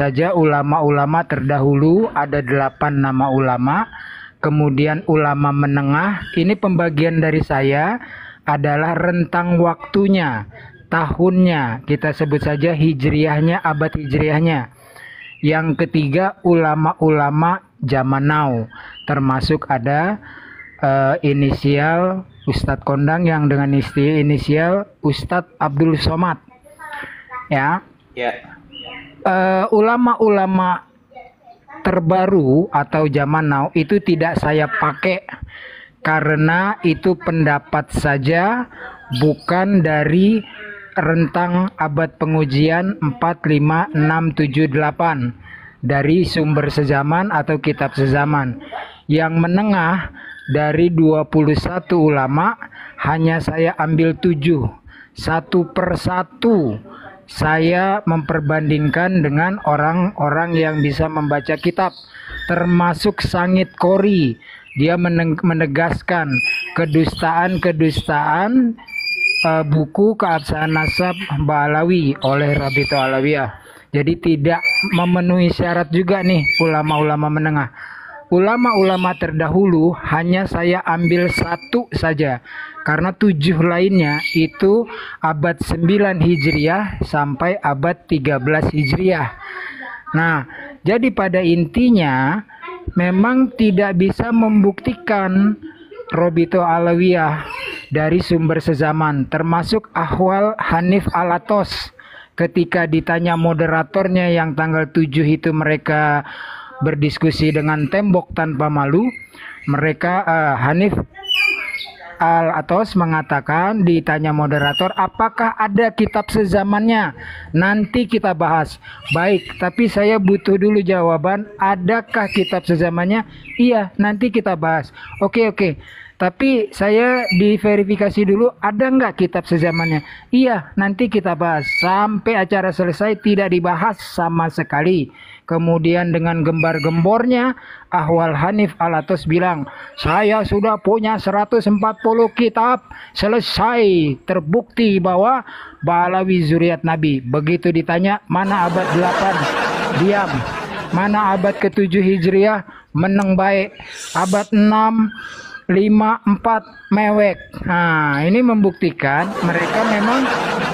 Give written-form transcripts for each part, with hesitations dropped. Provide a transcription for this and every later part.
saja ulama-ulama terdahulu, ada 8 nama ulama. Kemudian ulama menengah, ini pembagian dari saya adalah rentang waktunya, tahunnya, kita sebut saja hijriahnya, abad hijriahnya. Yang ketiga ulama-ulama zaman now, termasuk ada inisial Ustadz Kondang yang dengan inisial Ustadz Abdul Somad. Ya. Ulama-ulama terbaru atau zaman now itu tidak saya pakai karena itu pendapat saja, bukan dari rentang abad pengujian 4, 5, 6, 7, 8 dari sumber sezaman atau kitab sezaman. Yang menengah dari 21 ulama hanya saya ambil 7, satu per satu saya memperbandingkan dengan orang-orang yang bisa membaca kitab, termasuk Sangit Kori. Dia menegaskan kedustaan buku Keabsahan Nasab Ba'alawi oleh Rabito Alawiyah. Jadi tidak memenuhi syarat juga nih ulama-ulama menengah. Ulama-ulama terdahulu hanya saya ambil 1 saja, karena 7 lainnya itu abad 9 Hijriah sampai abad 13 Hijriah. Nah, jadi pada intinya memang tidak bisa membuktikan Rabito Alawiyah dari sumber sezaman, termasuk Ahwal Hanif Alatos. Ketika ditanya moderatornya yang tanggal 7 itu mereka berdiskusi dengan tembok tanpa malu, mereka Hanif Al-Atos mengatakan, ditanya moderator, apakah ada kitab sezamannya? Nanti kita bahas. Baik, tapi saya butuh dulu jawaban, adakah kitab sezamannya? Iya, nanti kita bahas. Oke. Tapi saya diverifikasi dulu, ada nggak kitab sezamannya? Iya, nanti kita bahas. Sampai acara selesai tidak dibahas sama sekali. Kemudian dengan gembar-gembornya, Ahwal Hanif Alatos bilang, saya sudah punya 140 kitab, selesai, terbukti bahwa Ba'alawi zuriat Nabi. Begitu ditanya, mana abad 8? Diam. Mana abad ke-7 Hijriah? Meneng baik. Abad 6, 5, 4 mewek. Nah, ini membuktikan mereka memang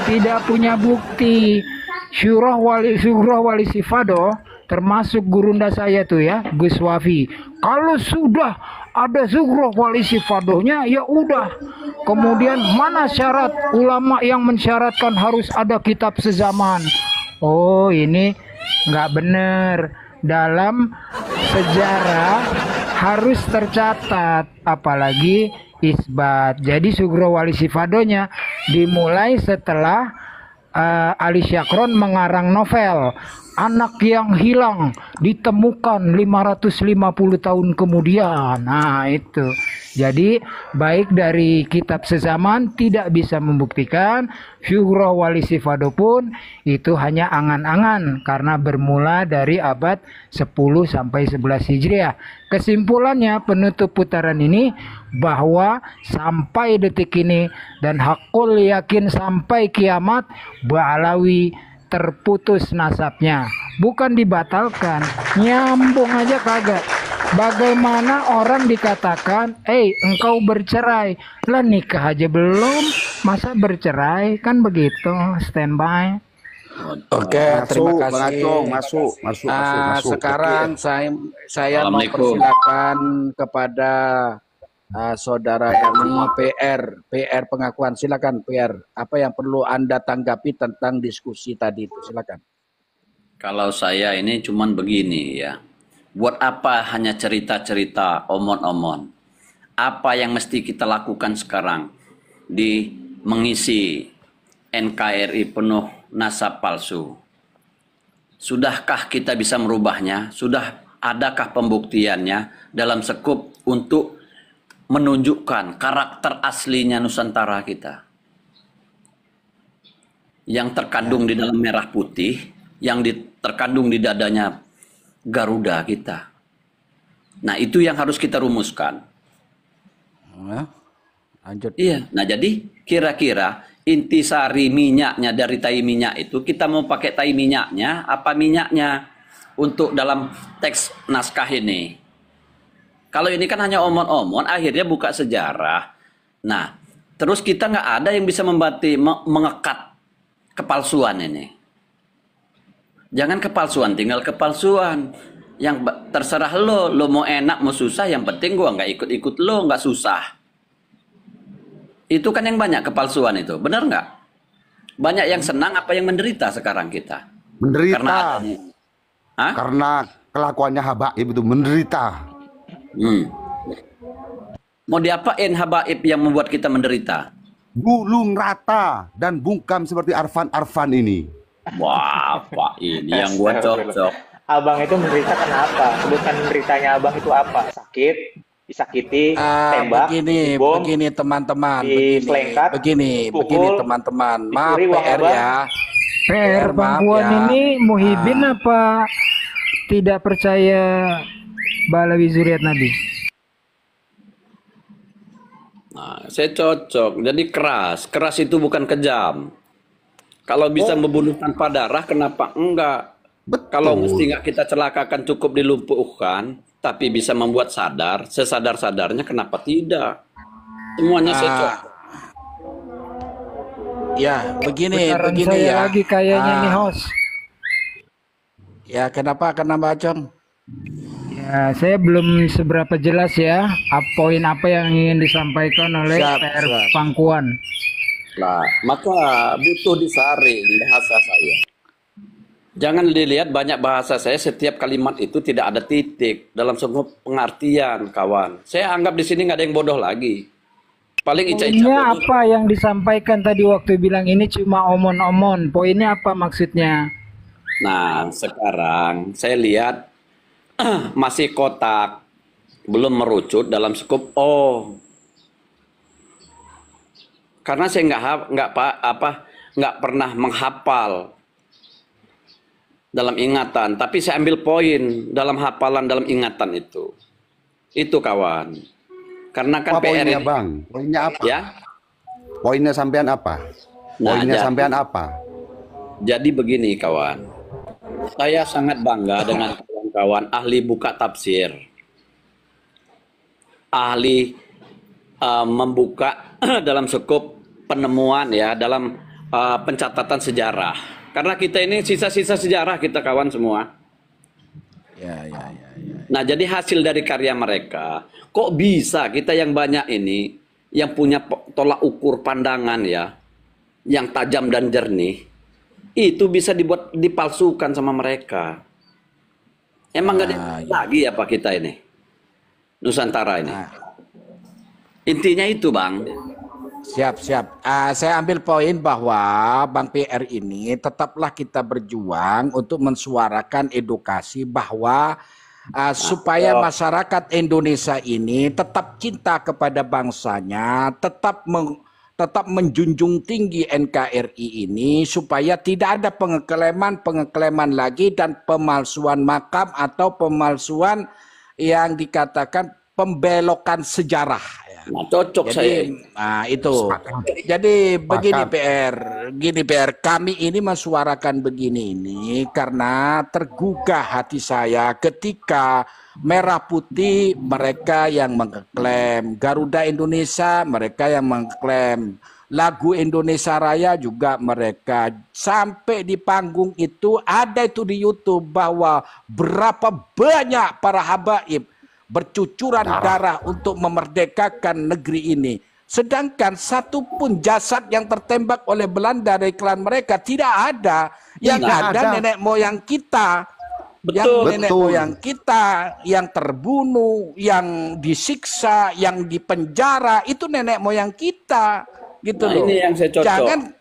tidak punya bukti. Syurah wali Sifado, termasuk gurunda saya tuh ya, Gus Wafi. Kalau sudah ada Syurah wali Sifadohnya, ya udah. Kemudian mana syarat ulama yang mensyaratkan harus ada kitab sezaman? Oh, ini nggak benar. Dalam sejarah harus tercatat, apalagi isbat. Jadi Sugro Wali Sifadonya dimulai setelah Ali Syakron mengarang novel Anak yang Hilang, ditemukan 550 tahun kemudian. Nah, itu. Jadi baik dari kitab sezaman tidak bisa membuktikan, Syuhroh Wali Sifado pun itu hanya angan-angan karena bermula dari abad 10 sampai 11 Hijriah. Kesimpulannya penutup putaran ini bahwa sampai detik ini dan hakul yakin sampai kiamat, Ba'alawi terputus nasabnya, bukan dibatalkan, nyambung aja kagak. Bagaimana orang dikatakan, engkau bercerai, lah nikah aja belum, masa bercerai? Kan begitu. Standby. Oke, terima kasih. Masuk. Sekarang saya mempersilakan kepada saudara kami PR pengakuan. Silakan PR. Apa yang perlu Anda tanggapi tentang diskusi tadi itu? Silakan. Kalau saya ini cuman begini ya. Buat apa hanya cerita-cerita, omon-omon? Apa yang mesti kita lakukan sekarang di mengisi NKRI penuh nasab palsu? Sudahkah kita bisa merubahnya? Sudah adakah pembuktiannya dalam sekup untuk menunjukkan karakter aslinya Nusantara kita? Yang terkandung di dalam merah putih, yang terkandung di dadanya Garuda kita. Nah, itu yang harus kita rumuskan. Lanjut. Iya. Nah, jadi kira-kira intisari minyaknya dari tai minyak itu, kita mau pakai tai minyaknya apa minyaknya? untuk dalam teks naskah ini. Kalau ini kan hanya omon-omon, akhirnya buka sejarah. Nah, terus kita nggak ada yang bisa mengekat kepalsuan ini. Jangan kepalsuan, tinggal kepalsuan. Yang terserah lo mau enak mau susah, yang penting gua nggak ikut-ikut lo, nggak susah. Itu kan yang banyak kepalsuan itu, benar nggak? Banyak yang senang apa yang menderita sekarang kita? Menderita. Karena kelakuannya Habaib itu menderita. Mau diapain Habaib yang membuat kita menderita? Gulung rata dan bungkam seperti Arfan ini. Wah, Pak, ini yang gua cocok. Abang itu menderita kenapa? Sebutkan menderitanya abang itu apa? Sakit, disakiti, tembak, bom, begini teman-teman, begini teman-teman. Maaf PR ya. PR Bang Puan ini Muhyiddin apa tidak percaya Balawi Zuriat Nabi? Nah, saya cocok. Jadi keras itu bukan kejam. Kalau bisa membunuh tanpa darah, kenapa enggak? Betul. Kalau mesti nggak kita celakakan, cukup dilumpuhkan, tapi bisa membuat sadar, sesadar-sadarnya, kenapa tidak? Semuanya saya cocok. Ya, begini saya ya. lagi kayaknya nih host. Ya, kenapa Acong? Ya, saya belum seberapa jelas ya poin apa yang ingin disampaikan oleh PR Pangkuan. Nah, maka butuh disaring bahasa saya. Jangan dilihat banyak bahasa saya, setiap kalimat itu tidak ada titik dalam semua pengertian, kawan. Saya anggap di sini nggak ada yang bodoh lagi. Paling Ica-Ica bodoh. Apa yang disampaikan tadi waktu bilang ini cuma omon-omon? Poinnya apa maksudnya? Nah, sekarang saya lihat masih kotak, belum merucut dalam skup karena saya nggak pernah menghafal dalam ingatan, tapi saya ambil poin dalam hafalan, dalam ingatan itu kawan. Karena kan PR poinnya ini, Bang, poinnya apa? Ya, poinnya sampean apa? Poinnya sampean apa? Jadi begini kawan, saya sangat bangga dengan kawan-kawan ahli buka tafsir, ahli membuka dalam skup penemuan ya, dalam pencatatan sejarah. Karena kita ini sisa-sisa sejarah kita kawan semua. Ya. Nah, jadi hasil dari karya mereka, kok bisa kita yang banyak ini, yang punya tolak ukur pandangan ya, yang tajam dan jernih, itu bisa dipalsukan sama mereka. Emang nggak lagi apa kita ini, Nusantara ini. Intinya itu Bang. Siap. Saya ambil poin bahwa Bang PR ini tetaplah kita berjuang untuk mensuarakan edukasi bahwa supaya masyarakat Indonesia ini tetap cinta kepada bangsanya, tetap menjunjung tinggi NKRI ini, supaya tidak ada pengeklaman lagi dan pemalsuan makam atau pemalsuan yang dikatakan pembelokan sejarah. Nah, cocok saya. Nah, itu. Jadi begini PR, kami ini mensuarakan begini ini karena tergugah hati saya ketika Merah Putih mereka yang mengklaim, Garuda Indonesia mereka yang mengklaim, lagu Indonesia Raya juga mereka, sampai di panggung itu ada itu di YouTube bahwa berapa banyak para habaib bercucuran darah untuk memerdekakan negeri ini. Sedangkan satu pun jasad yang tertembak oleh Belanda dari klan mereka tidak ada. Yang ada nenek moyang kita. Yang nenek moyang kita yang terbunuh, yang disiksa, yang dipenjara, itu nenek moyang kita. Gitu loh. Ini yang saya cocok.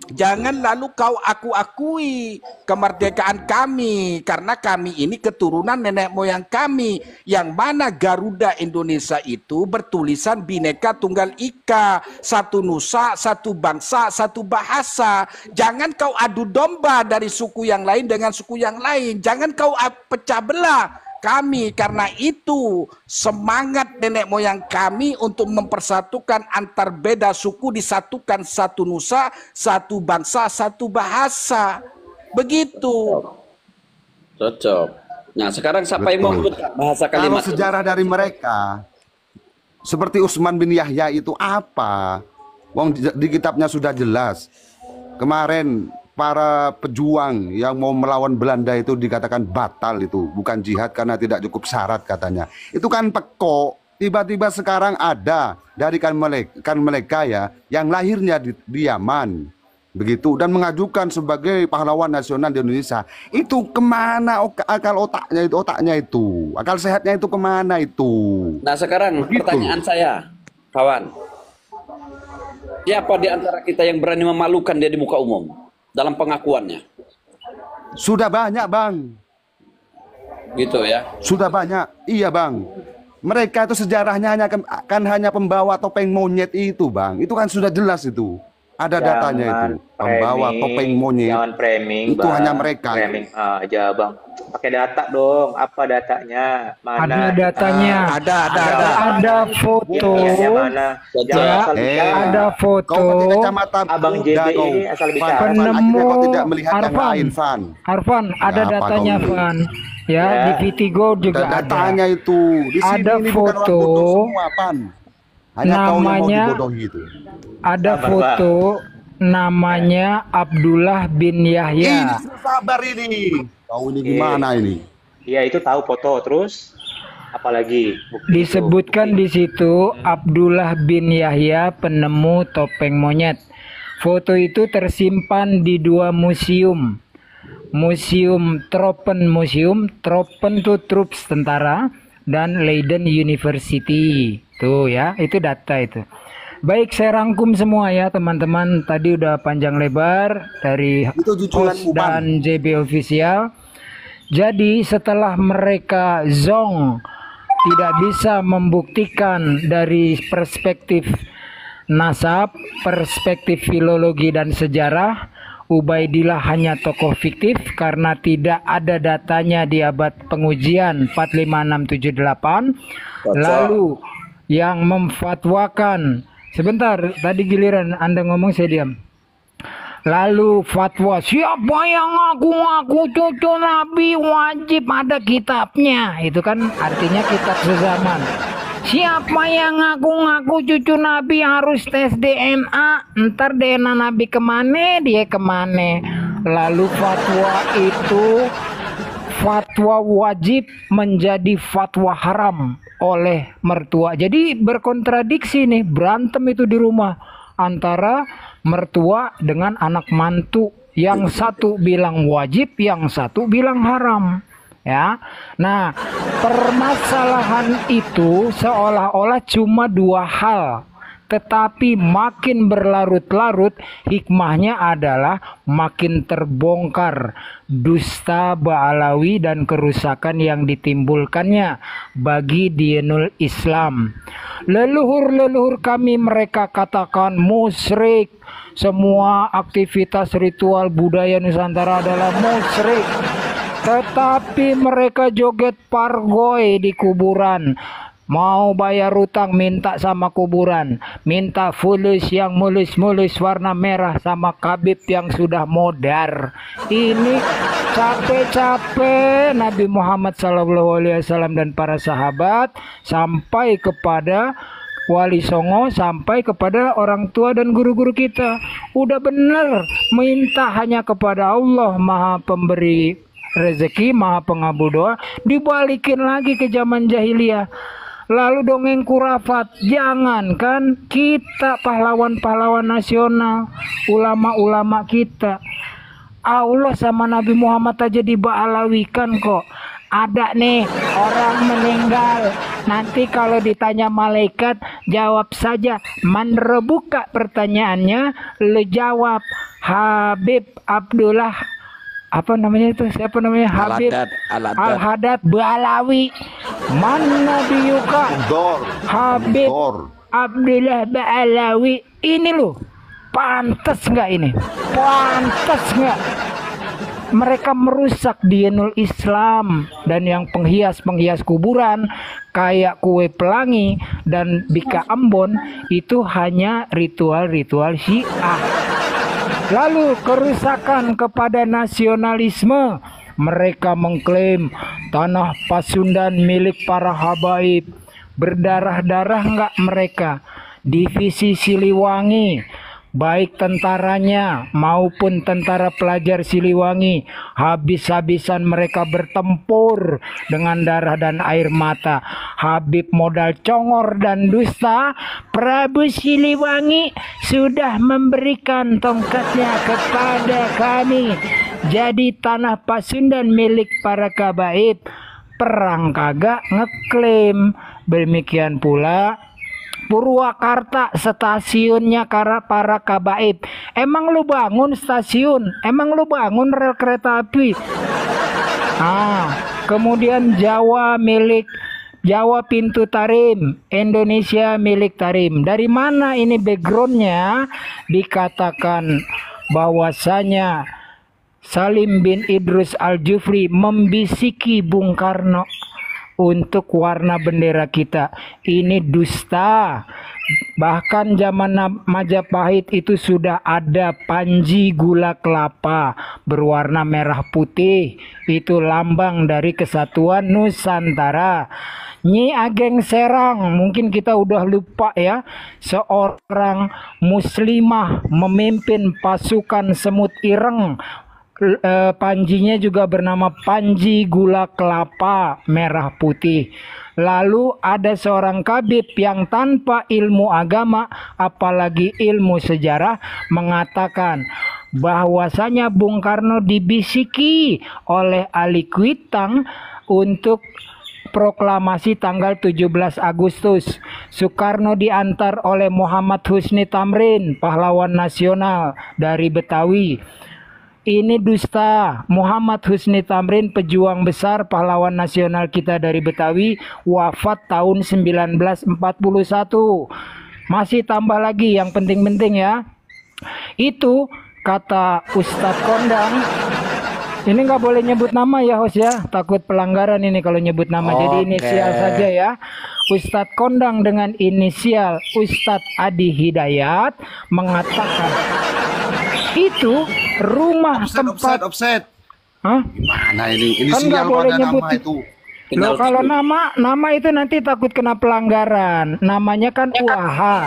Jangan lalu kau akui kemerdekaan kami, karena kami ini keturunan nenek moyang kami, yang mana Garuda Indonesia itu bertulisan Bhinneka Tunggal Ika, satu nusa, satu bangsa, satu bahasa. Jangan kau adu domba dari suku yang lain dengan suku yang lain. Jangan kau pecah belah kami, karena itu semangat nenek moyang kami untuk mempersatukan antar beda suku, disatukan satu nusa, satu bangsa, satu bahasa. Begitu. Cocok. Nah, sekarang siapa yang mau Betul. menyebutkan bahasa Kalau kalimat itu? sejarah dari mereka, seperti Utsman bin Yahya itu apa? Wong di kitabnya sudah jelas. Kemarin para pejuang yang mau melawan Belanda itu dikatakan batal itu, bukan jihad karena tidak cukup syarat katanya. Itu kan pekok. Tiba-tiba sekarang ada dari kan mereka ya yang lahirnya di Yaman begitu dan mengajukan sebagai pahlawan nasional di Indonesia. Itu kemana otaknya itu akal sehatnya itu kemana itu? Nah, sekarang Begitu. pertanyaan saya, kawan. Siapa di antara kita yang berani memalukan dia di muka umum dalam pengakuannya? Sudah banyak, Bang. Gitu ya. Sudah banyak. Iya, Bang. Mereka itu sejarahnya hanya pembawa topeng monyet itu, Bang. Itu kan sudah jelas itu. Ada datanya itu. Pembawa topeng monyet. Jangan framing, Itu Bang. hanya mereka. Framing aja, Bang. Pakai data dong. Apa datanya? Mana? Ada datanya. Ada foto. Ilmiahnya mana? Jangan Ya, asal bicara. ada foto. Kau pakai kacamata Abang Buddha, JB kau. ini asal bicara. Van, Penemu akhirnya kau tidak melihat yang Arfan. lain, Van. Arfan, ada apa datanya, kau ini? Van. Ya, Ya. di Vitigo juga Dan ada. datanya itu. Di sini Ada ini bukan orang foto. bodoh semua, Van. Hanya kau yang mau Namanya- dibodohi itu. Ada Sabar, foto namanya Abdullah bin Ini Yahya. sabar ini. Kau ini gimana ini? Iya, itu tahu foto. Terus apalagi? Bukti Disebutkan di situ Abdullah bin Yahya penemu topeng monyet. Foto itu tersimpan di dua museum. Museum Tropen itu troops tentara dan Leiden University. Tuh ya, itu data itu. Baik, saya rangkum semua ya teman-teman. Tadi udah panjang lebar dari Itu jujuran host Bang. dan JB Official. Jadi setelah mereka zong tidak bisa membuktikan dari perspektif nasab, perspektif filologi dan sejarah, Ubaidillah hanya tokoh fiktif karena tidak ada datanya di abad pengujian 45678. Lalu yang memfatwakan, sebentar, tadi giliran Anda ngomong saya diam. Lalu fatwa, siapa yang ngaku-ngaku cucu Nabi wajib ada kitabnya. Itu kan artinya kitab sezaman. Siapa yang ngaku-ngaku cucu Nabi harus tes DNA. Ntar DNA Nabi kemana, dia kemana. Lalu fatwa itu, fatwa wajib menjadi fatwa haram oleh mertua. Jadi berkontradiksi nih, berantem itu di rumah antara mertua dengan anak mantu. Yang satu bilang wajib, yang satu bilang haram. Ya, nah permasalahan itu seolah-olah cuma dua hal, tetapi makin berlarut-larut hikmahnya adalah makin terbongkar dusta Ba'alawi dan kerusakan yang ditimbulkannya bagi dinul Islam. Leluhur-leluhur kami mereka katakan musyrik. Semua aktivitas ritual budaya Nusantara adalah musyrik. Tetapi mereka joget pargoy di kuburan. Mau bayar utang minta sama kuburan. Minta fulus yang mulus-mulus warna merah sama kabib yang sudah modar. Ini capek-capek Nabi Muhammad SAW dan para sahabat sampai kepada Wali Songo, sampai kepada orang tua dan guru-guru kita. Udah bener minta hanya kepada Allah Maha Pemberi rezeki, Maha Pengabul doa, dibalikin lagi ke zaman jahiliyah. Lalu dongeng kurafat, jangankan kita pahlawan-pahlawan nasional, ulama-ulama kita, Allah sama Nabi Muhammad aja diba'alawikan kok. Ada nih orang meninggal, nanti kalau ditanya malaikat jawab saja, man rebuka pertanyaannya, lu jawab Habib Abdullah, apa namanya itu, siapa namanya, Habib Al-Haddad Ba'alawi, man nabiyuka Habib Abdullah Ba'alawi. Ini loh, pantas nggak ini, pantas nggak mereka merusak dinul Islam dan yang penghias-penghias kuburan kayak kue pelangi dan bika Ambon itu hanya ritual-ritual Syiah. Lalu kerusakan kepada nasionalisme Mereka mengklaim tanah Pasundan milik para habaib. Berdarah-darah enggak mereka? Divisi Siliwangi, baik tentaranya maupun tentara pelajar Siliwangi, habis-habisan mereka bertempur dengan darah dan air mata. Habib modal congor dan dusta, Prabu Siliwangi sudah memberikan tongkatnya kepada kami. Jadi tanah Pasundan milik para kabaib. Perang kagak ngeklaim. Demikian pula Purwakarta, stasiunnya para kabaib. Emang lu bangun stasiun? Emang lu bangun rel kereta api? Kemudian Jawa Pintu Tarim, Indonesia milik Tarim. Dari mana ini backgroundnya? Dikatakan bahwasanya Salim bin Idrus Al-Jufri membisiki Bung Karno untuk warna bendera kita. Ini dusta. Bahkan zaman Majapahit itu sudah ada panji gula kelapa berwarna merah putih. Itu lambang dari kesatuan Nusantara. Nyi Ageng Serang, mungkin kita udah lupa ya, seorang muslimah memimpin pasukan Semut Ireng. Panjinya juga bernama Panji Gula Kelapa Merah Putih. Lalu ada seorang kabib yang tanpa ilmu agama apalagi ilmu sejarah mengatakan bahwasanya Bung Karno dibisiki oleh Ali Kuitang untuk proklamasi tanggal 17 Agustus. Soekarno diantar oleh Muhammad Husni Tamrin, pahlawan nasional dari Betawi. Ini dusta. Muhammad Husni Tamrin, pejuang besar, pahlawan nasional kita dari Betawi, wafat tahun 1941. Masih tambah lagi yang penting-penting ya. Itu kata Ustadz Kondang. Ini nggak boleh nyebut nama ya host ya, takut pelanggaran ini kalau nyebut nama. Jadi inisial saja ya. Ustadz Kondang dengan inisial Ustadz Adi Hidayat mengatakan itu rumah tempat offset. Hah? Gimana ini? Kan nggak Inisial boleh pada nyebut nama itu. Loh, kalau nama itu nanti takut kena pelanggaran. Namanya kan UAH.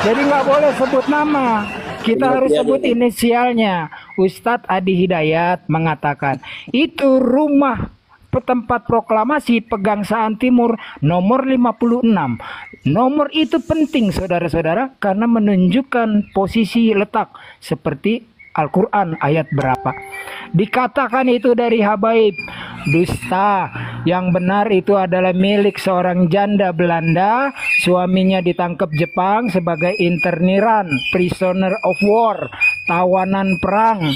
Jadi nggak boleh sebut nama. Kita harus sebut inisialnya. Ustadz Adi Hidayat mengatakan itu rumah tempat proklamasi Pegangsaan Timur nomor 56. Nomor itu penting saudara-saudara karena menunjukkan posisi letak seperti Al-Quran ayat berapa. Dikatakan itu dari habaib. Dusta. Yang benar itu adalah milik seorang janda Belanda. Suaminya ditangkap Jepang sebagai interniran, prisoner of war, tawanan perang.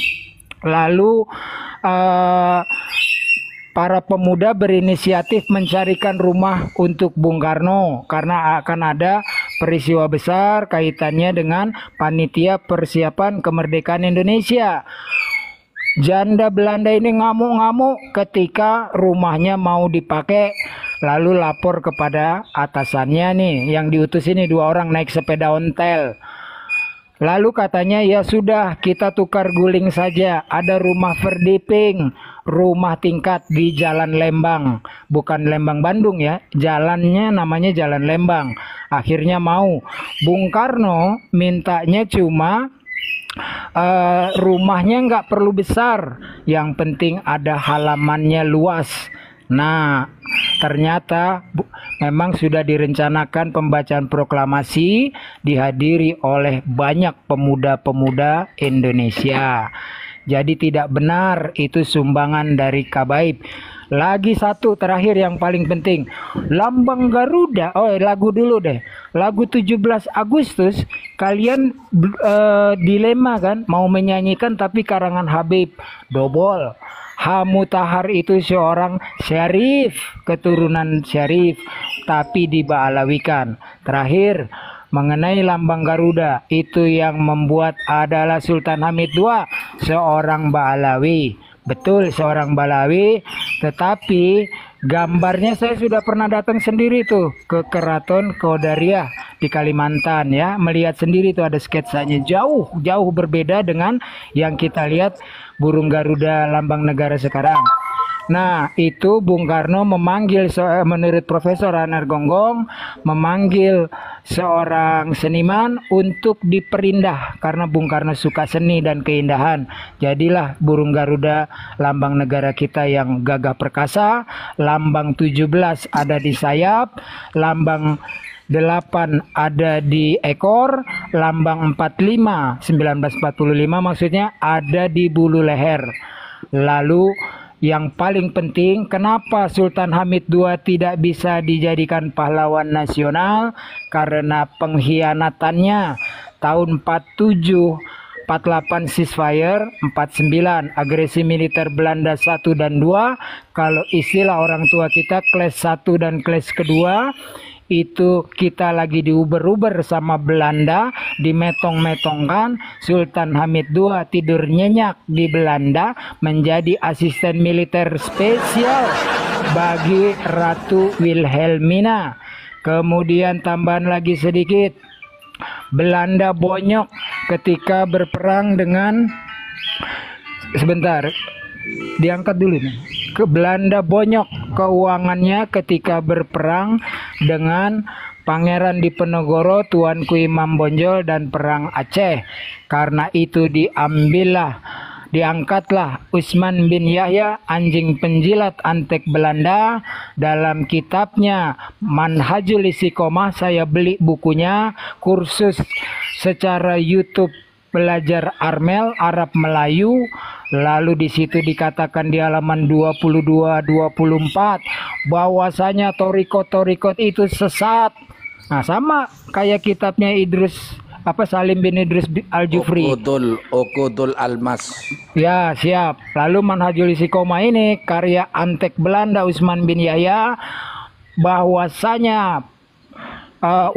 Lalu para pemuda berinisiatif mencarikan rumah untuk Bung Karno karena akan ada peristiwa besar kaitannya dengan panitia persiapan kemerdekaan Indonesia. Janda Belanda ini ngamuk-ngamuk ketika rumahnya mau dipakai, lalu lapor kepada atasannya nih, yang diutus ini 2 orang naik sepeda ontel. Lalu katanya ya sudah kita tukar guling saja, ada rumah verdiping, rumah tingkat di Jalan Lembang, bukan Lembang Bandung ya, jalannya namanya Jalan Lembang. Akhirnya mau. Bung Karno mintanya cuma rumahnya nggak perlu besar, yang penting ada halamannya luas. Nah, ternyata memang sudah direncanakan pembacaan proklamasi dihadiri oleh banyak pemuda-pemuda Indonesia. Jadi tidak benar itu sumbangan dari kabaib. Lagi satu terakhir yang paling penting, lambang Garuda. Lagu dulu deh, lagu 17 Agustus. Kalian dilema kan, mau menyanyikan tapi karangan Habib Dobol. H. Mutahar itu seorang syarif, keturunan syarif, tapi diba'alawikan. Terakhir, mengenai lambang Garuda, itu yang membuat adalah Sultan Hamid II, seorang Ba'alawi. Betul, seorang Balawi, tetapi gambarnya saya sudah pernah datang sendiri tuh ke Keraton Kodariah di Kalimantan ya, melihat sendiri tuh ada sketsanya jauh berbeda dengan yang kita lihat burung Garuda lambang negara sekarang. Nah, itu Bung Karno memanggil, menurut Profesor Anar Gonggong, memanggil seorang seniman untuk diperindah karena Bung Karno suka seni dan keindahan. Jadilah burung Garuda lambang negara kita yang gagah perkasa, lambang 17 ada di sayap, lambang 8 ada di ekor, lambang 45 1945 maksudnya ada di bulu leher. Lalu yang paling penting, kenapa Sultan Hamid II tidak bisa dijadikan pahlawan nasional? Karena pengkhianatannya tahun 47, 48 ceasefire, 49 agresi militer Belanda 1 dan 2. Kalau istilah orang tua kita kelas 1 dan kelas kedua, itu kita lagi diuber-uber sama Belanda, dimetong-metongkan. Sultan Hamid II tidur nyenyak di Belanda menjadi asisten militer spesial bagi Ratu Wilhelmina. Kemudian tambahan lagi sedikit, Belanda bonyok ketika berperang dengan, sebentar diangkat dulu nih. Ke Belanda bonyok keuangannya ketika berperang dengan Pangeran Diponegoro, Tuanku Imam Bonjol dan perang Aceh. Karena itu diangkatlah Usman bin Yahya, anjing penjilat antek Belanda. Dalam kitabnya Manhajul Istiqomah, saya beli bukunya, kursus secara YouTube belajar Armel, Arab Melayu. Lalu di situ dikatakan di halaman 22-24 bahwasanya torikot itu sesat. Nah, sama kayak kitabnya Salim bin Idris Al-Jufri. Okudul Almas. Ya, siap. Lalu Manhajul Istiqomah ini karya antek Belanda Usman bin Yahya, bahwasanya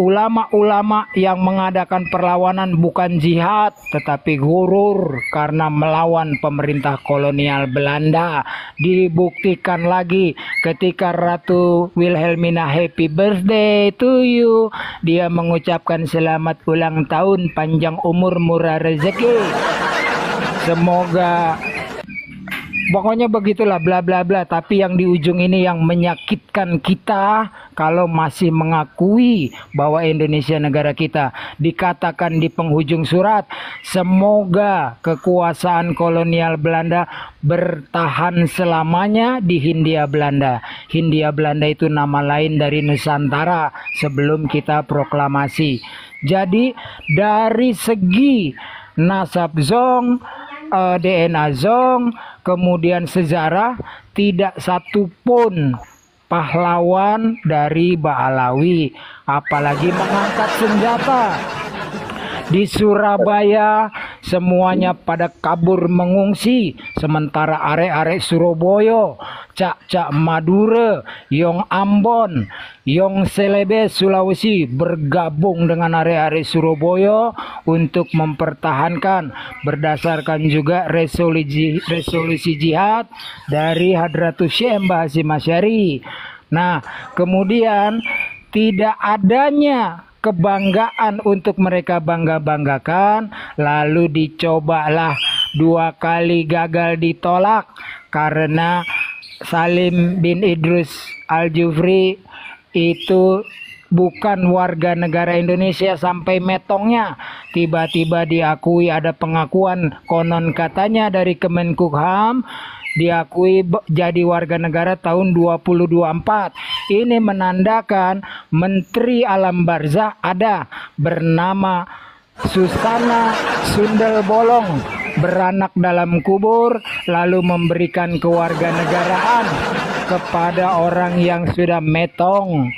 ulama-ulama yang mengadakan perlawanan bukan jihad tetapi gurur karena melawan pemerintah kolonial Belanda. Dibuktikan lagi ketika Ratu Wilhelmina happy birthday to you, dia mengucapkan selamat ulang tahun, panjang umur, murah rezeki, semoga. Pokoknya begitulah bla bla bla. Tapi yang di ujung ini yang menyakitkan kita, kalau masih mengakui bahwa Indonesia negara kita. Dikatakan di penghujung surat, semoga kekuasaan kolonial Belanda bertahan selamanya di Hindia Belanda. Hindia Belanda itu nama lain dari Nusantara sebelum kita proklamasi. Jadi dari segi nasab zong, DNA zong, kemudian sejarah, tidak satupun pahlawan dari Ba'alawi, apalagi mengangkat senjata. Di Surabaya semuanya pada kabur mengungsi, sementara arek-arek Surabaya, cak-cak Madura, Yong Ambon, Yong Celebes Sulawesi bergabung dengan arek-arek Surabaya untuk mempertahankan berdasarkan juga resolusi jihad dari Hadratus Syekh Mbah Hasyim Asy'ari. Nah, kemudian tidak adanya kebanggaan untuk mereka bangga-banggakan, lalu dicobalah 2 kali gagal ditolak karena Salim bin Idris Al-Jufri itu bukan warga negara Indonesia sampai metongnya. Tiba-tiba diakui, ada pengakuan konon katanya dari Kemenkumham, diakui jadi warga negara tahun 2024. Ini menandakan Menteri Alam Barzah ada bernama Susana Sundel Bolong, beranak dalam kubur, lalu memberikan kewarganegaraan kepada orang yang sudah metong.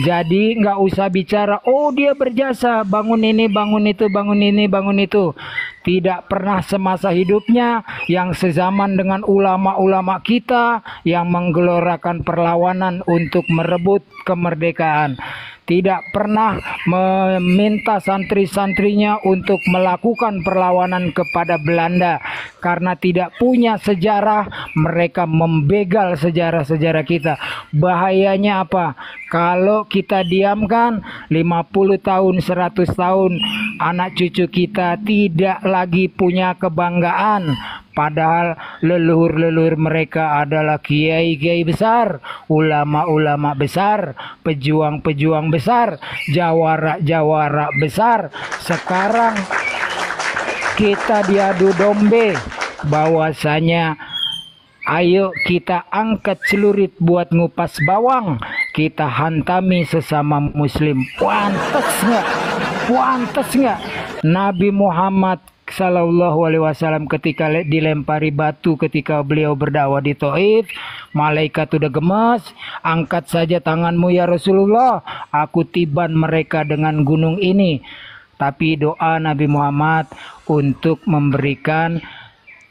Jadi nggak usah bicara, oh dia berjasa, bangun ini, bangun itu, bangun ini, bangun itu. Tidak pernah semasa hidupnya yang sezaman dengan ulama-ulama kita yang menggelorakan perlawanan untuk merebut kemerdekaan. tidak pernah meminta santri-santrinya untuk melakukan perlawanan kepada Belanda. Karena tidak punya sejarah, mereka membegal sejarah-sejarah kita. Bahayanya apa? Kalau kita diamkan 50 tahun, 100 tahun, anak cucu kita tidak lagi punya kebanggaan. Padahal leluhur-leluhur mereka adalah kiai-kiai besar, ulama-ulama besar, pejuang-pejuang besar, jawara-jawara besar. Sekarang kita diadu dombe bahwasanya ayo kita angkat celurit buat ngupas bawang, kita hantami sesama muslim. Pantas nggak? Pantas nggak? Nabi Muhammad Sallallahu Alaihi Wasallam ketika dilempari batu ketika beliau berdakwah di Taif, malaikat udah gemes, angkat saja tanganmu ya Rasulullah, aku tiban mereka dengan gunung ini. Tapi doa Nabi Muhammad untuk memberikan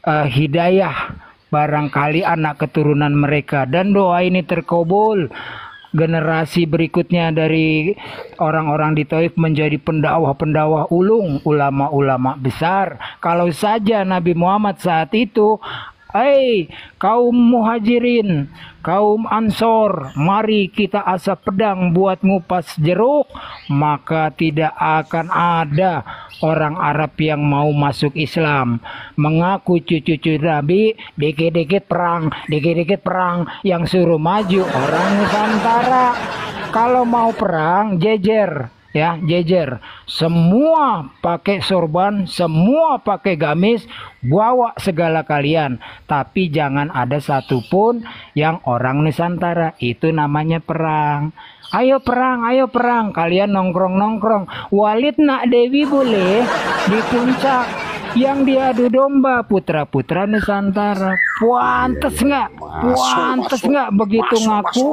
hidayah barangkali anak keturunan mereka, dan doa ini terkabul. Generasi berikutnya dari orang-orang di Taif menjadi pendakwah-pendakwah ulung, ulama-ulama besar. Kalau saja Nabi Muhammad saat itu, kaum muhajirin, kaum ansor, mari kita asap pedang buat ngupas jeruk, maka tidak akan ada orang Arab yang mau masuk Islam. Mengaku cucu-cucu Nabi, dikit-dikit perang, yang suruh maju orang Nusantara. Kalau mau perang, jejer. Ya, jejer. Semua pakai sorban, semua pakai gamis, bawa segala kalian. Tapi jangan ada satupun yang orang Nusantara. Itu namanya perang. Ayo perang. Kalian nongkrong-nongkrong. Walid nak Dewi boleh di puncak. Yang diadu domba putra-putra Nusantara. Pantes nggak? Pantes nggak begitu ngaku?